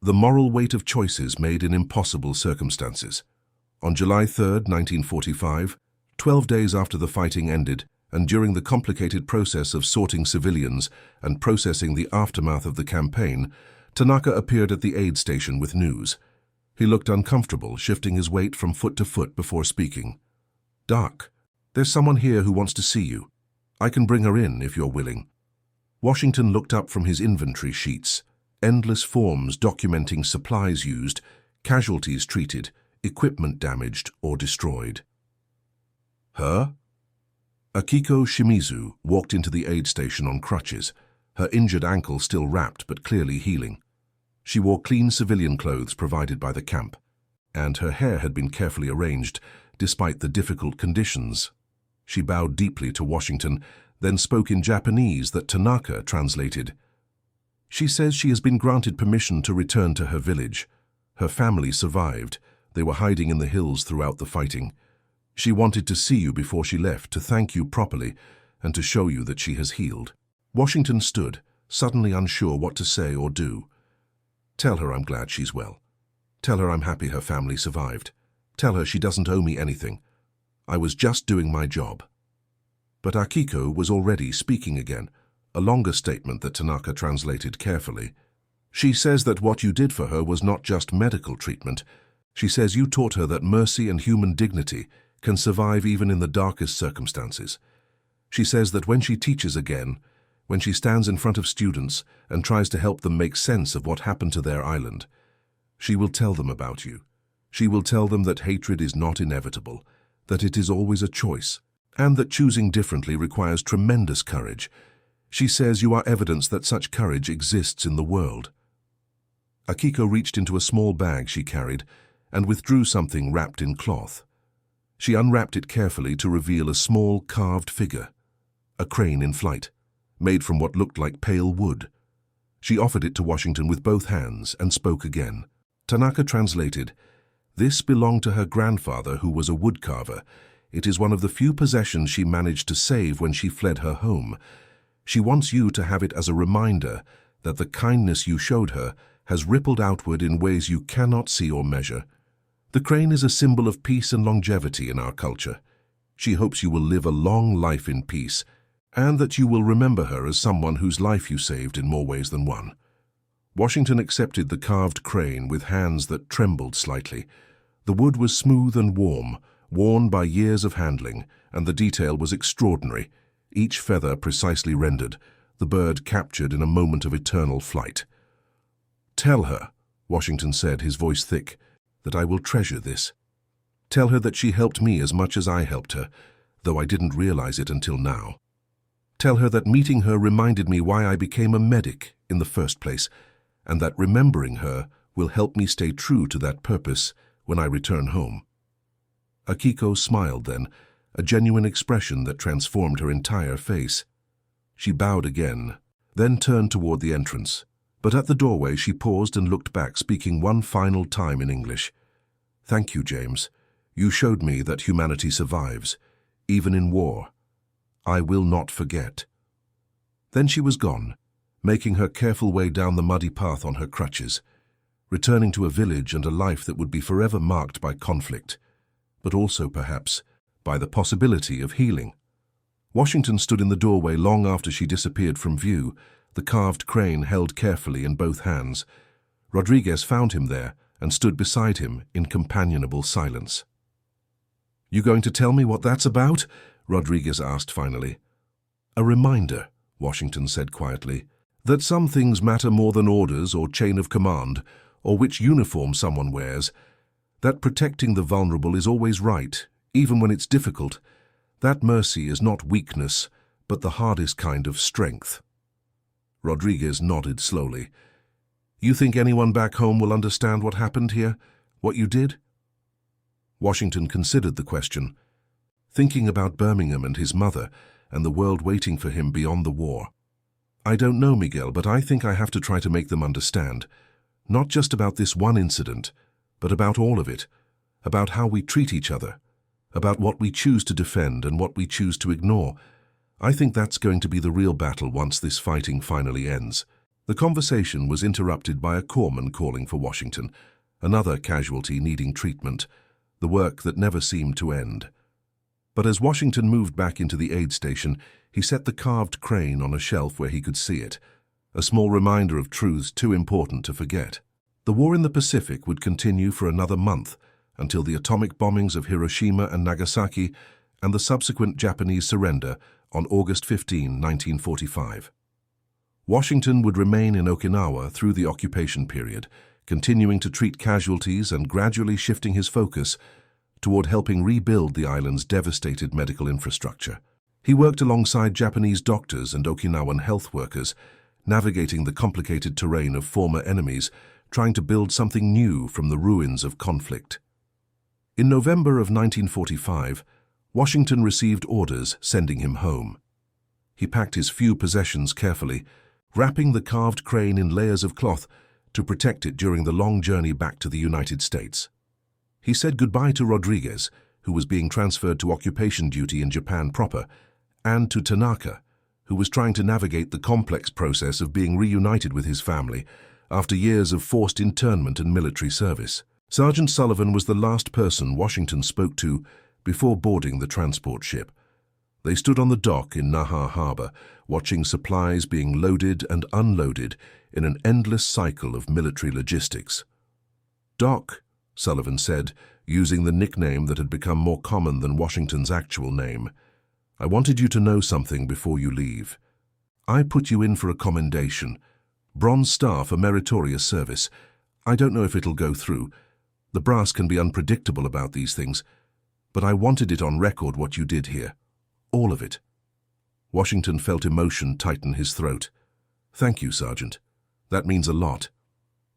Speaker 1: the moral weight of choices made in impossible circumstances. On July 3, 1945, 12 days after the fighting ended, and during the complicated process of sorting civilians and processing the aftermath of the campaign, Tanaka appeared at the aid station with news. He looked uncomfortable, shifting his weight from foot to foot before speaking. "Doc, there's someone here who wants to see you. I can bring her in if you're willing." Washington looked up from his inventory sheets, endless forms documenting supplies used, casualties treated, equipment damaged or destroyed. Her? Akiko Shimizu walked into the aid station on crutches, her injured ankle still wrapped but clearly healing. She wore clean civilian clothes provided by the camp, and her hair had been carefully arranged, despite the difficult conditions. She bowed deeply to Washington, then spoke in Japanese that Tanaka translated. She says she has been granted permission to return to her village. Her family survived. They were hiding in the hills throughout the fighting. She wanted to see you before she left, to thank you properly, and to show you that she has healed. Washington stood, suddenly unsure what to say or do. Tell her I'm glad she's well. Tell her I'm happy her family survived. Tell her she doesn't owe me anything. I was just doing my job. But Akiko was already speaking again, a longer statement that Tanaka translated carefully. She says that what you did for her was not just medical treatment. She says you taught her that mercy and human dignity can survive even in the darkest circumstances. She says that when she teaches again, when she stands in front of students and tries to help them make sense of what happened to their island, she will tell them about you. She will tell them that hatred is not inevitable, that it is always a choice, and that choosing differently requires tremendous courage. She says you are evidence that such courage exists in the world. Akiko reached into a small bag she carried and withdrew something wrapped in cloth. She unwrapped it carefully to reveal a small carved figure, a crane in flight, made from what looked like pale wood. She offered it to Washington with both hands and spoke again. Tanaka translated, "This belonged to her grandfather, who was a woodcarver. It is one of the few possessions she managed to save when she fled her home. She wants you to have it as a reminder that the kindness you showed her has rippled outward in ways you cannot see or measure. The crane is a symbol of peace and longevity in our culture. She hopes you will live a long life in peace, and that you will remember her as someone whose life you saved in more ways than one." Washington accepted the carved crane with hands that trembled slightly. The wood was smooth and warm, worn by years of handling, and the detail was extraordinary, each feather precisely rendered, the bird captured in a moment of eternal flight. "Tell her," Washington said, his voice thick, "that I will treasure this. Tell her that she helped me as much as I helped her, though I didn't realize it until now. Tell her that meeting her reminded me why I became a medic in the first place, and that remembering her will help me stay true to that purpose when I return home." Akiko smiled then, a genuine expression that transformed her entire face. She bowed again, then turned toward the entrance. But at the doorway she paused and looked back, speaking one final time in English. "Thank you, James. You showed me that humanity survives, even in war. I will not forget." Then she was gone, making her careful way down the muddy path on her crutches, returning to a village and a life that would be forever marked by conflict, but also, perhaps, by the possibility of healing. Washington stood in the doorway long after she disappeared from view, the carved crane held carefully in both hands. Rodriguez found him there and stood beside him in companionable silence. "You going to tell me what that's about?" Rodriguez asked finally. "A reminder," Washington said quietly, "that some things matter more than orders or chain of command, or which uniform someone wears. That protecting the vulnerable is always right, even when it's difficult. That mercy is not weakness, but the hardest kind of strength." Rodriguez nodded slowly. "You think anyone back home will understand what happened here? What you did?" Washington considered the question, thinking about Birmingham and his mother and the world waiting for him beyond the war. "I don't know, Miguel, but I think I have to try to make them understand. Not just about this one incident, but about all of it, about how we treat each other, about what we choose to defend and what we choose to ignore. I think that's going to be the real battle once this fighting finally ends." The conversation was interrupted by a corpsman calling for Washington, another casualty needing treatment, the work that never seemed to end. But as Washington moved back into the aid station, he set the carved crane on a shelf where he could see it, a small reminder of truths too important to forget. The war in the Pacific would continue for another month, until the atomic bombings of Hiroshima and Nagasaki and the subsequent Japanese surrender on August 15, 1945. Washington would remain in Okinawa through the occupation period, continuing to treat casualties and gradually shifting his focus toward helping rebuild the island's devastated medical infrastructure. He worked alongside Japanese doctors and Okinawan health workers, navigating the complicated terrain of former enemies, trying to build something new from the ruins of conflict. In November of 1945, Washington received orders sending him home. He packed his few possessions carefully, wrapping the carved crane in layers of cloth to protect it during the long journey back to the United States. He said goodbye to Rodriguez, who was being transferred to occupation duty in Japan proper, and to Tanaka, who was trying to navigate the complex process of being reunited with his family after years of forced internment and military service. Sergeant Sullivan was the last person Washington spoke to before boarding the transport ship. They stood on the dock in Naha Harbor, watching supplies being loaded and unloaded in an endless cycle of military logistics. "Doc," Sullivan said, using the nickname that had become more common than Washington's actual name, "I wanted you to know something before you leave. I put you in for a commendation. Bronze Star for meritorious service. I don't know if it'll go through. The brass can be unpredictable about these things, but I wanted it on record what you did here. All of it." Washington felt emotion tighten his throat. "Thank you, Sergeant. That means a lot."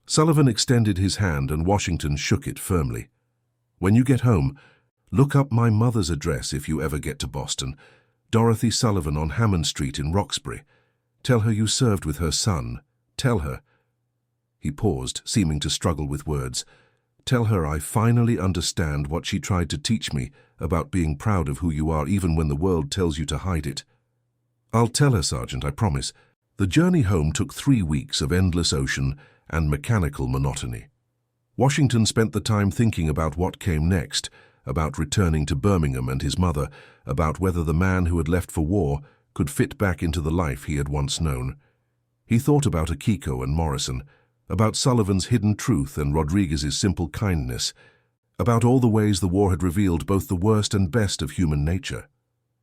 Speaker 1: Sullivan extended his hand and Washington shook it firmly. "When you get home, look up my mother's address if you ever get to Boston. Dorothy Sullivan on Hammond Street in Roxbury. Tell her you served with her son. Tell her—" He paused, seeming to struggle with words. "Tell her I finally understand what she tried to teach me about being proud of who you are even when the world tells you to hide it." "I'll tell her, Sergeant, I promise." The journey home took 3 weeks of endless ocean and mechanical monotony. Washington spent the time thinking about what came next, about returning to Birmingham and his mother, about whether the man who had left for war could fit back into the life he had once known. He thought about Akiko and Morrison, about Sullivan's hidden truth and Rodriguez's simple kindness, about all the ways the war had revealed both the worst and best of human nature.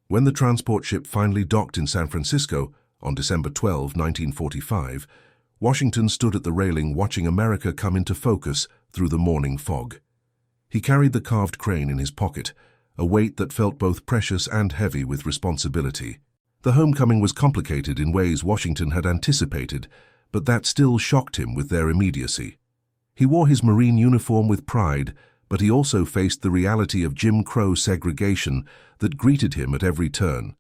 Speaker 1: When the transport ship finally docked in San Francisco on December 12, 1945, Washington stood at the railing watching America come into focus through the morning fog. He carried the carved crane in his pocket, a weight that felt both precious and heavy with responsibility. The homecoming was complicated in ways Washington had anticipated, but that still shocked him with their immediacy. He wore his Marine uniform with pride, but he also faced the reality of Jim Crow segregation that greeted him at every turn.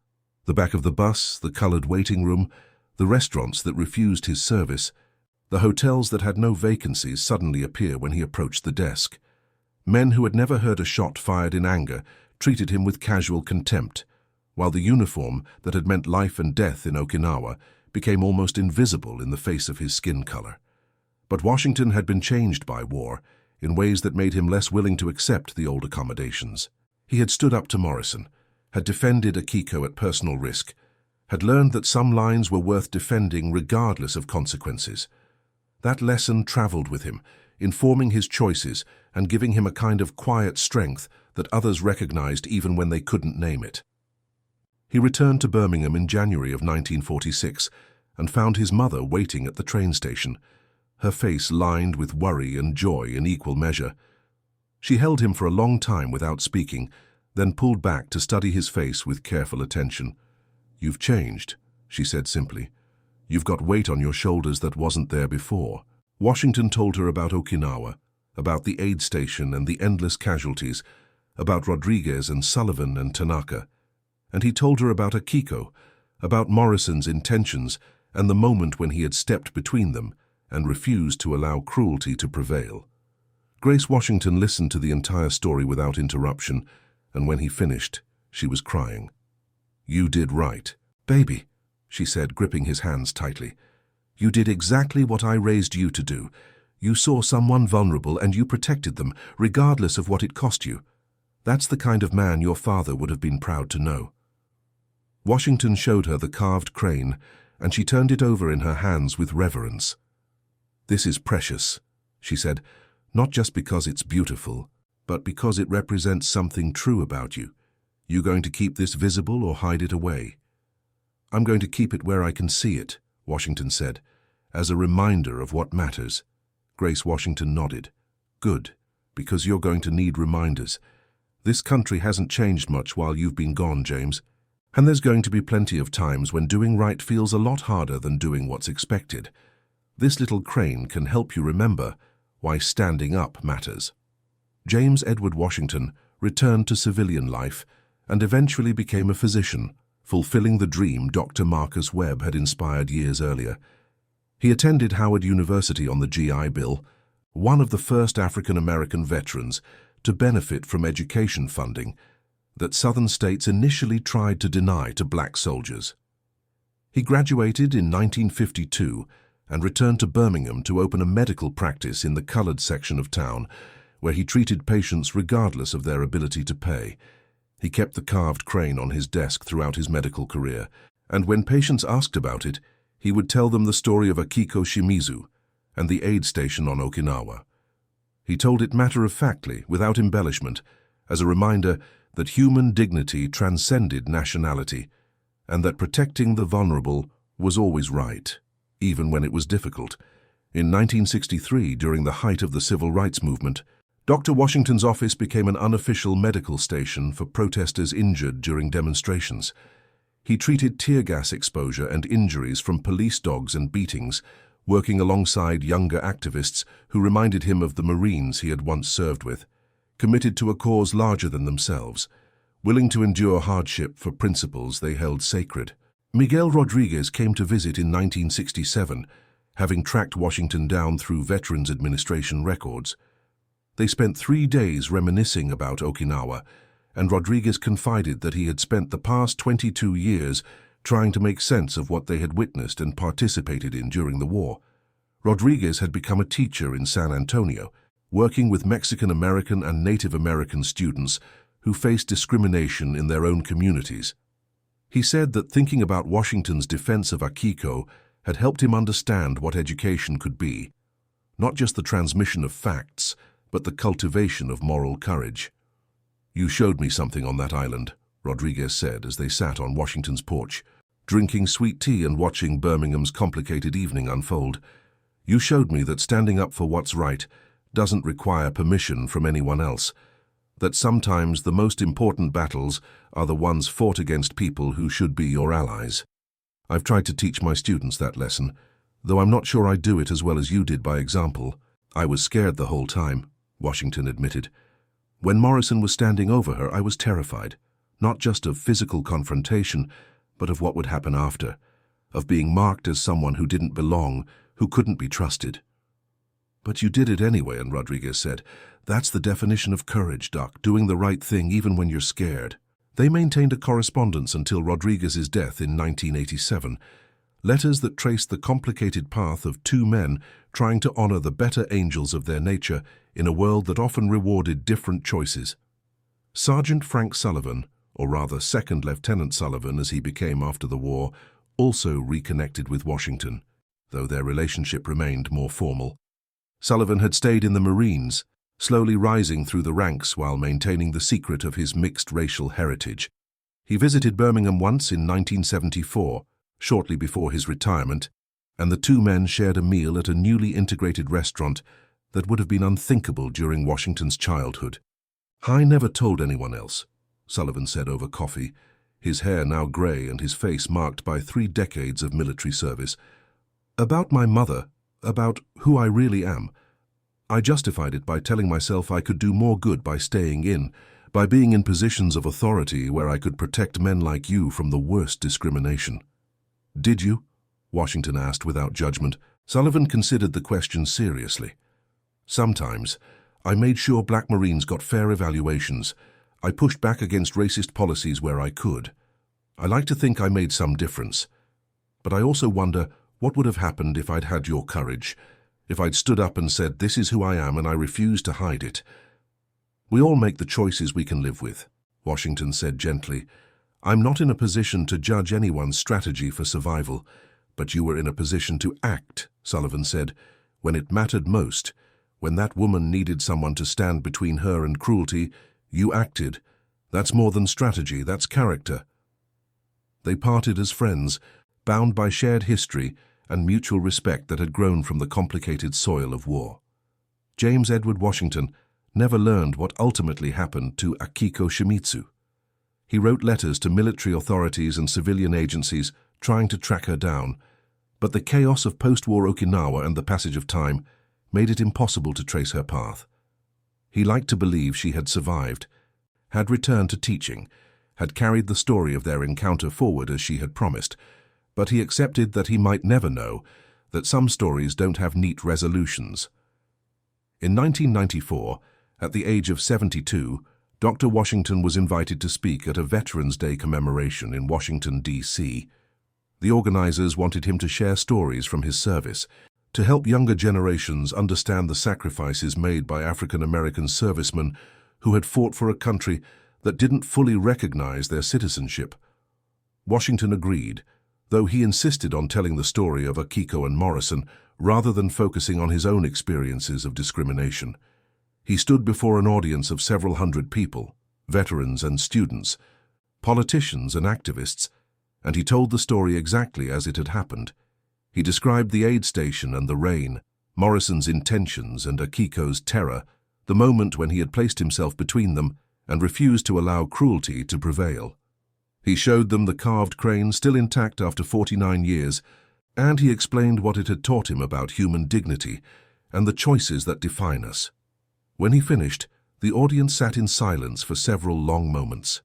Speaker 1: The back of the bus, the colored waiting room, the restaurants that refused his service, the hotels that had no vacancies suddenly appear when he approached the desk. Men who had never heard a shot fired in anger treated him with casual contempt, while the uniform that had meant life and death in Okinawa became almost invisible in the face of his skin color. But Washington had been changed by war in ways that made him less willing to accept the old accommodations. He had stood up to Morrison, had defended Akiko at personal risk, had learned that some lines were worth defending regardless of consequences. That lesson traveled with him, informing his choices and giving him a kind of quiet strength that others recognized even when they couldn't name it. He returned to Birmingham in January of 1946 and found his mother waiting at the train station, her face lined with worry and joy in equal measure. She held him for a long time without speaking, then pulled back to study his face with careful attention. "You've changed," she said simply. "You've got weight on your shoulders that wasn't there before." Washington told her about Okinawa, about the aid station and the endless casualties, about Rodriguez and Sullivan and Tanaka. And he told her about Akiko, about Morrison's intentions and the moment when he had stepped between them and refused to allow cruelty to prevail. Grace Washington listened to the entire story without interruption, and when he finished, she was crying. "You did right, baby," she said, gripping his hands tightly. "You did exactly what I raised you to do. You saw someone vulnerable and you protected them, regardless of what it cost you. That's the kind of man your father would have been proud to know." Washington showed her the carved crane, and she turned it over in her hands with reverence. "This is precious," she said, "not just because it's beautiful, but because it represents something true about you. You going to keep this visible or hide it away?" "I'm going to keep it where I can see it," Washington said, as a reminder of what matters. Grace Washington nodded. Good, because you're going to need reminders. This country hasn't changed much while you've been gone, James. And there's going to be plenty of times when doing right feels a lot harder than doing what's expected. This little crane can help you remember why standing up matters. James Edward Washington returned to civilian life and eventually became a physician, fulfilling the dream Dr. Marcus Webb had inspired years earlier. He attended Howard University on the GI Bill, one of the first African-American veterans to benefit from education funding that Southern states initially tried to deny to black soldiers. He graduated in 1952 and returned to Birmingham to open a medical practice in the colored section of town, where he treated patients regardless of their ability to pay. He kept the carved crane on his desk throughout his medical career, and when patients asked about it, he would tell them the story of Akiko Shimizu and the aid station on Okinawa. He told it matter-of-factly, without embellishment, as a reminder that human dignity transcended nationality and that protecting the vulnerable was always right, even when it was difficult. In 1963, during the height of the Civil Rights Movement, Dr. Washington's office became an unofficial medical station for protesters injured during demonstrations. He treated tear gas exposure and injuries from police dogs and beatings, working alongside younger activists who reminded him of the Marines he had once served with, committed to a cause larger than themselves, willing to endure hardship for principles they held sacred. Miguel Rodriguez came to visit in 1967, having tracked Washington down through Veterans Administration records. They spent 3 days reminiscing about Okinawa, and Rodriguez confided that he had spent the past 22 years trying to make sense of what they had witnessed and participated in during the war. Rodriguez had become a teacher in San Antonio, working with Mexican-American and Native American students who faced discrimination in their own communities. He said that thinking about Washington's defense of Akiko had helped him understand what education could be, not just the transmission of facts, but the cultivation of moral courage. "You showed me something on that island," Rodriguez said as they sat on Washington's porch, drinking sweet tea and watching Birmingham's complicated evening unfold. "You showed me that standing up for what's right doesn't require permission from anyone else, that sometimes the most important battles are the ones fought against people who should be your allies. I've tried to teach my students that lesson, though I'm not sure I do it as well as you did by example. I was scared the whole time," Washington admitted. "When Morrison was standing over her, I was terrified, not just of physical confrontation, but of what would happen after, of being marked as someone who didn't belong, who couldn't be trusted." "But you did it anyway," and Rodriguez said. "That's the definition of courage, Doc, doing the right thing even when you're scared." They maintained a correspondence until Rodriguez's death in 1987, letters that traced the complicated path of two men trying to honor the better angels of their nature in a world that often rewarded different choices. Sergeant Frank Sullivan, or rather Second Lieutenant Sullivan as he became after the war, also reconnected with Washington, though their relationship remained more formal. Sullivan had stayed in the Marines, slowly rising through the ranks while maintaining the secret of his mixed racial heritage. He visited Birmingham once in 1974, shortly before his retirement, and the two men shared a meal at a newly integrated restaurant that would have been unthinkable during Washington's childhood. "I never told anyone else," Sullivan said over coffee, his hair now gray and his face marked by 3 decades of military service. "About my mother, about who I really am. I justified it by telling myself I could do more good by staying in, by being in positions of authority where I could protect men like you from the worst discrimination." "Did you?" Washington asked without judgment. Sullivan considered the question seriously. "Sometimes. I made sure black Marines got fair evaluations. I pushed back against racist policies where I could. I like to think I made some difference. But I also wonder what would have happened if I'd had your courage, if I'd stood up and said, 'This is who I am and I refuse to hide it.'" "We all make the choices we can live with," Washington said gently. "I'm not in a position to judge anyone's strategy for survival, but you were in a position to act," Sullivan said, "when it mattered most. When that woman needed someone to stand between her and cruelty, you acted. That's more than strategy, that's character." They parted as friends, bound by shared history and mutual respect that had grown from the complicated soil of war. James Edward Washington never learned what ultimately happened to Akiko Shimizu. He wrote letters to military authorities and civilian agencies trying to track her down, but the chaos of post-war Okinawa and the passage of time made it impossible to trace her path. He liked to believe she had survived, had returned to teaching, had carried the story of their encounter forward as she had promised, but he accepted that he might never know, that some stories don't have neat resolutions. In 1994, at the age of 72, Dr. Washington was invited to speak at a Veterans Day commemoration in Washington, D.C. The organizers wanted him to share stories from his service, to help younger generations understand the sacrifices made by African American servicemen who had fought for a country that didn't fully recognize their citizenship. Washington agreed, though he insisted on telling the story of Akiko and Morrison rather than focusing on his own experiences of discrimination. He stood before an audience of several hundred people, veterans and students, politicians and activists, and he told the story exactly as it had happened. He described the aid station and the rain, Morrison's intentions and Akiko's terror, the moment when he had placed himself between them and refused to allow cruelty to prevail. He showed them the carved crane still intact after 49 years, and he explained what it had taught him about human dignity and the choices that define us. When he finished, the audience sat in silence for several long moments.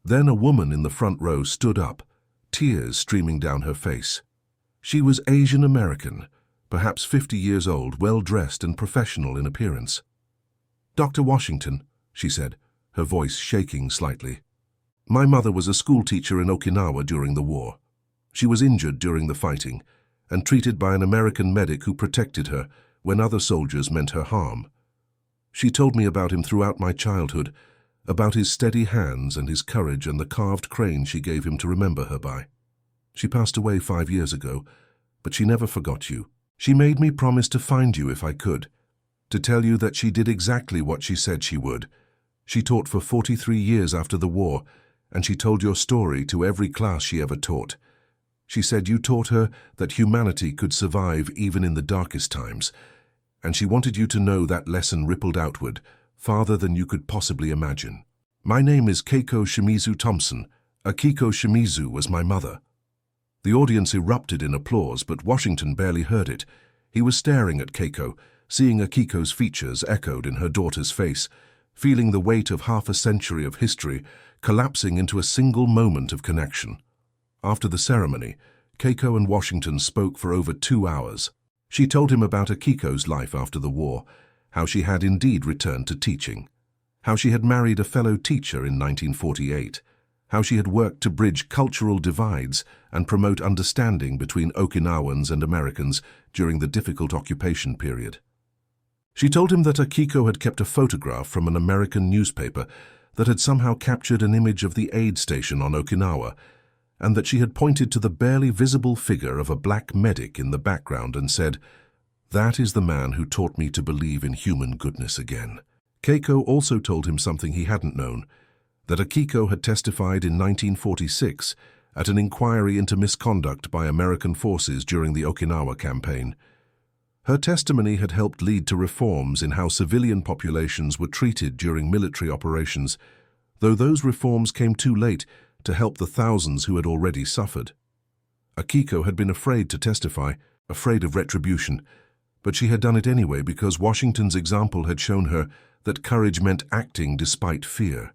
Speaker 1: Then a woman in the front row stood up, tears streaming down her face. She was Asian American, perhaps 50 years old, well-dressed and professional in appearance. "Dr. Washington," she said, her voice shaking slightly. "My mother was a schoolteacher in Okinawa during the war. She was injured during the fighting and treated by an American medic who protected her when other soldiers meant her harm. She told me about him throughout my childhood, about his steady hands and his courage and the carved crane she gave him to remember her by. She passed away 5 years ago, but she never forgot you. She made me promise to find you if I could, to tell you that she did exactly what she said she would. She taught for 43 years after the war, and she told your story to every class she ever taught. She said you taught her that humanity could survive even in the darkest times, and she wanted you to know that lesson rippled outward, farther than you could possibly imagine. My name is Keiko Shimizu Thompson. Akiko Shimizu was my mother." The audience erupted in applause, but Washington barely heard it. He was staring at Keiko, seeing Akiko's features echoed in her daughter's face, feeling the weight of half a century of history collapsing into a single moment of connection. After the ceremony, Keiko and Washington spoke for over 2 hours. She told him about Akiko's life after the war, how she had indeed returned to teaching, how she had married a fellow teacher in 1948, how she had worked to bridge cultural divides and promote understanding between Okinawans and Americans during the difficult occupation period. She told him that Akiko had kept a photograph from an American newspaper that had somehow captured an image of the aid station on Okinawa, and that she had pointed to the barely visible figure of a black medic in the background and said, "That is the man who taught me to believe in human goodness again." Keiko also told him something he hadn't known, that Akiko had testified in 1946 at an inquiry into misconduct by American forces during the Okinawa campaign. Her testimony had helped lead to reforms in how civilian populations were treated during military operations, though those reforms came too late to help the thousands who had already suffered. Akiko had been afraid to testify, afraid of retribution, but she had done it anyway because Washington's example had shown her that courage meant acting despite fear.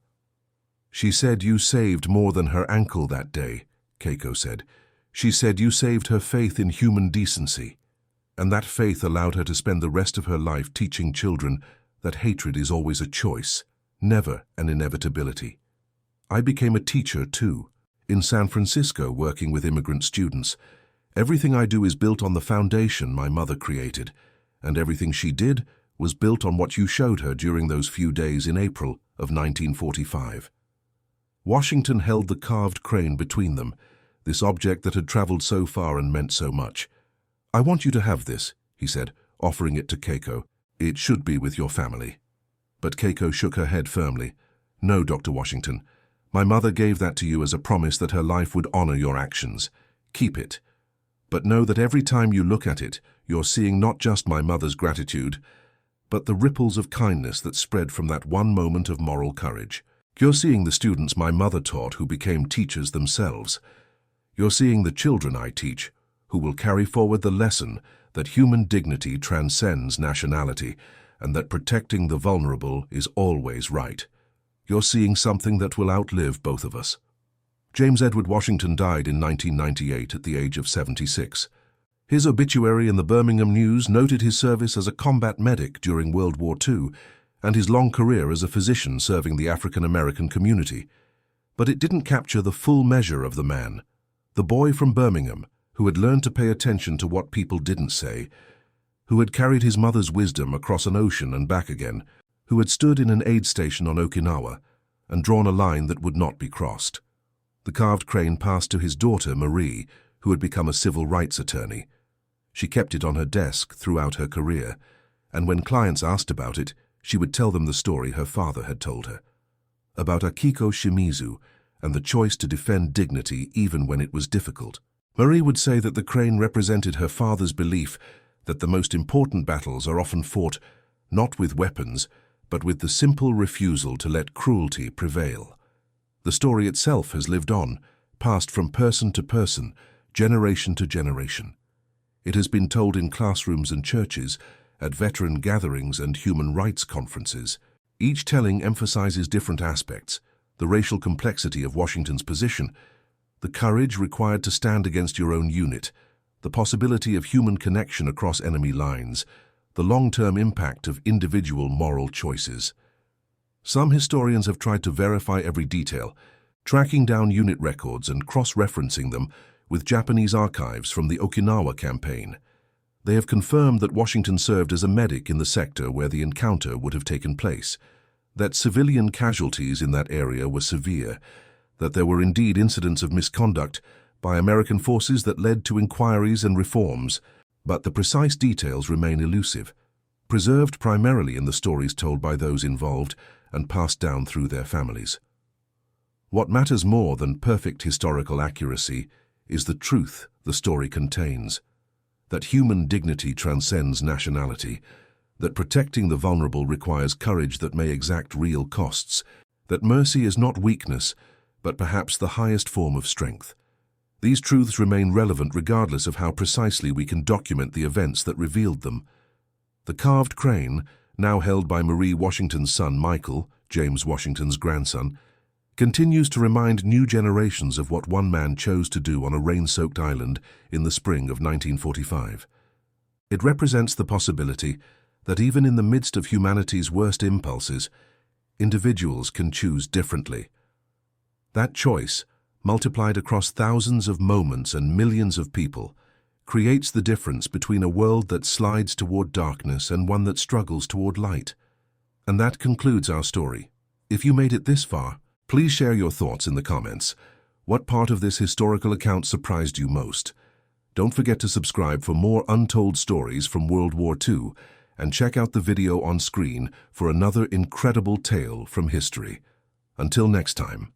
Speaker 1: "She said you saved more than her ankle that day," Keiko said. "She said you saved her faith in human decency, and that faith allowed her to spend the rest of her life teaching children that hatred is always a choice, never an inevitability. I became a teacher too, in San Francisco working with immigrant students. Everything I do is built on the foundation my mother created, and everything she did was built on what you showed her during those few days in April of 1945. Washington held the carved crane between them, this object that had traveled so far and meant so much. "I want you to have this," he said, offering it to Keiko. "It should be with your family." But Keiko shook her head firmly. "No, Dr. Washington. My mother gave that to you as a promise that her life would honor your actions. Keep it." But know that every time you look at it, you're seeing not just my mother's gratitude, but the ripples of kindness that spread from that one moment of moral courage. You're seeing the students my mother taught who became teachers themselves. You're seeing the children I teach, who will carry forward the lesson that human dignity transcends nationality and that protecting the vulnerable is always right. You're seeing something that will outlive both of us. James Edward Washington died in 1998 at the age of 76. His obituary in the Birmingham News noted his service as a combat medic during World War II and his long career as a physician serving the African-American community. But it didn't capture the full measure of the man, the boy from Birmingham, who had learned to pay attention to what people didn't say, who had carried his mother's wisdom across an ocean and back again, who had stood in an aid station on Okinawa and drawn a line that would not be crossed. The carved crane passed to his daughter, Marie, who had become a civil rights attorney. She kept it on her desk throughout her career, and when clients asked about it, she would tell them the story her father had told her, about Akiko Shimizu and the choice to defend dignity even when it was difficult. Marie would say that the crane represented her father's belief that the most important battles are often fought not with weapons, but with the simple refusal to let cruelty prevail. The story itself has lived on, passed from person to person, generation to generation. It has been told in classrooms and churches, at veteran gatherings and human rights conferences. Each telling emphasizes different aspects: the racial complexity of Washington's position, the courage required to stand against your own unit, the possibility of human connection across enemy lines, the long-term impact of individual moral choices. Some historians have tried to verify every detail, tracking down unit records and cross-referencing them with Japanese archives from the Okinawa campaign. They have confirmed that Washington served as a medic in the sector where the encounter would have taken place, that civilian casualties in that area were severe, that there were indeed incidents of misconduct by American forces that led to inquiries and reforms, but the precise details remain elusive, preserved primarily in the stories told by those involved and passed down through their families. What matters more than perfect historical accuracy is the truth the story contains, that human dignity transcends nationality, that protecting the vulnerable requires courage that may exact real costs, that mercy is not weakness, but perhaps the highest form of strength. These truths remain relevant regardless of how precisely we can document the events that revealed them. The carved crane, now held by Marie Washington's son Michael, James Washington's grandson, continues to remind new generations of what one man chose to do on a rain-soaked island in the spring of 1945. It represents the possibility that even in the midst of humanity's worst impulses, individuals can choose differently. That choice, multiplied across thousands of moments and millions of people, creates the difference between a world that slides toward darkness and one that struggles toward light. And that concludes our story. If you made it this far, please share your thoughts in the comments. What part of this historical account surprised you most? Don't forget to subscribe for more untold stories from World War II and check out the video on screen for another incredible tale from history. Until next time.